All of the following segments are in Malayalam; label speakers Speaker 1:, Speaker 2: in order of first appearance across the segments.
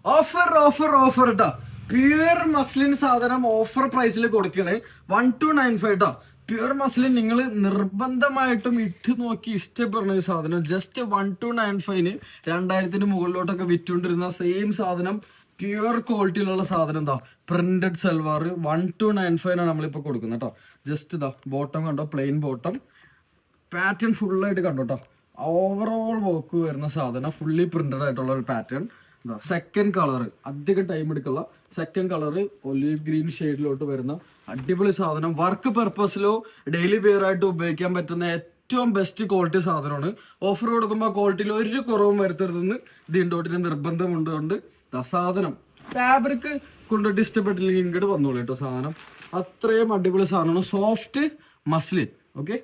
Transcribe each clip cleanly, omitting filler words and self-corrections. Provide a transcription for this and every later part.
Speaker 1: ഓഫർ കേട്ടോ. പ്യുവർ മസ്ലിൻ സാധനം ഓഫർ പ്രൈസിൽ കൊടുക്കണേ 1295 കേട്ടോ. പ്യുവർ മസ്ലിൻ നിങ്ങൾ നിർബന്ധമായിട്ടും ഇട്ട് നോക്കി ഇഷ്ടപ്പെടുന്ന ഈ സാധനം ജസ്റ്റ് 1295 2000 മുകളിലോട്ടൊക്കെ വിറ്റുകൊണ്ടിരുന്ന സെയിം സാധനം പ്യുവർ ക്വാളിറ്റിയിലുള്ള സാധനം എന്താ പ്രിന്റഡ് സൽവാർ 1295 ആണ് നമ്മളിപ്പോ കൊടുക്കുന്നത് കേട്ടോ. ജസ്റ്റ് ഇതാ ബോട്ടം കണ്ടോ, പ്ലെയിൻ ബോട്ടം, പാറ്റേൺ ഫുള്ളായിട്ട് കണ്ടോ കേട്ടോ. ഓവറോൾ വർക്ക് വരുന്ന സാധനം ഫുള്ളി പ്രിന്റഡ് ആയിട്ടുള്ള ഒരു പാറ്റേൺ. സെക്കൻഡ് കളർ അധികം ടൈം എടുക്കുള്ള സെക്കൻഡ് കളർ ഒലീവ് ഗ്രീൻ ഷെയ്ഡിലോട്ട് വരുന്ന അടിപൊളി സാധനം. വർക്ക് പർപ്പസിലോ ഡെയിലി വെയർ ആയിട്ട് ഉപയോഗിക്കാൻ പറ്റുന്ന ഏറ്റവും ബെസ്റ്റ് ക്വാളിറ്റി സാധനമാണ്. ഓഫർ കൊടുക്കുമ്പോൾ ക്വാളിറ്റിയിൽ ഒരു കുറവും വരുത്തരുതെന്ന് ഇതിൻ്റെ നിർബന്ധമുണ്ട്. കൊണ്ട് സാധനം ഫാബ്രിക് കൊണ്ടിട്ട് ഇഷ്ടപ്പെട്ടില്ലെങ്കിൽ ഇങ്ങോട്ട് വന്നോളൂ കേട്ടോ. സാധനം അത്രയും അടിപൊളി സാധനമാണ്. Soft muslin. ഓക്കെ,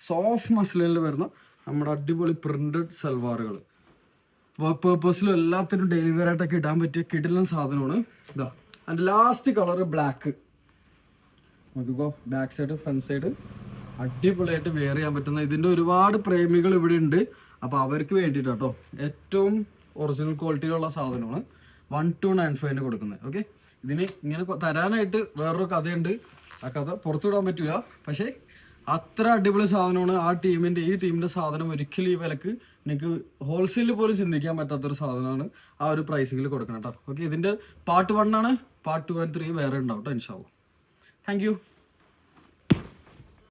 Speaker 1: സോഫ്റ്റ് മസ്ലിനിൽ വരുന്ന നമ്മുടെ അടിപൊളി പ്രിന്റഡ് സൽവാറുകൾ വർക്ക് പേർപ്പസിലും എല്ലാത്തിനും ഡെയിലി വെയർ ആയിട്ടൊക്കെ ഇടാൻ പറ്റിയ കിടിലൻ സാധനമാണ്. ഇതാ അതിൻ്റെ ലാസ്റ്റ് കളർ ബ്ലാക്ക്. നോക്കിക്കോ, ബാക്ക് സൈഡ് ഫ്രണ്ട് സൈഡ് അടിപൊളിയായിട്ട് വെയർ ചെയ്യാൻ പറ്റുന്ന ഇതിൻ്റെ ഒരുപാട് പ്രേമികൾ ഇവിടെ ഉണ്ട്. അപ്പോൾ അവർക്ക് വേണ്ടിയിട്ട് കേട്ടോ ഏറ്റവും ഒറിജിനൽ ക്വാളിറ്റിയിലുള്ള സാധനമാണ് 1295 കൊടുക്കുന്നത്. ഓക്കെ, ഇതിന് ഇങ്ങനെ തരാനായിട്ട് വേറൊരു കഥയുണ്ട്. ആ കഥ പുറത്തുവിടാൻ പറ്റില്ല, പക്ഷേ അത്ര അടിപൊളി സാധനമാണ്. ഈ ടീമിന്റെ സാധനം ഒരിക്കലും ഈ വിലക്ക് നിങ്ങൾക്ക് ഹോൾസെയിൽ പോലും ചിന്തിക്കാൻ പറ്റാത്തൊരു സാധനമാണ് ആ ഒരു പ്രൈസിങ്ങിൽ കൊടുക്കണം കേട്ടോ. ഓക്കെ, ഇതിന്റെ പാർട്ട് 1 ആണ്. പാർട്ട് 2 and 3 വേറെ ഉണ്ടാവും കേട്ടോ. ഇൻഷാ അല്ലാഹ്. Thank you.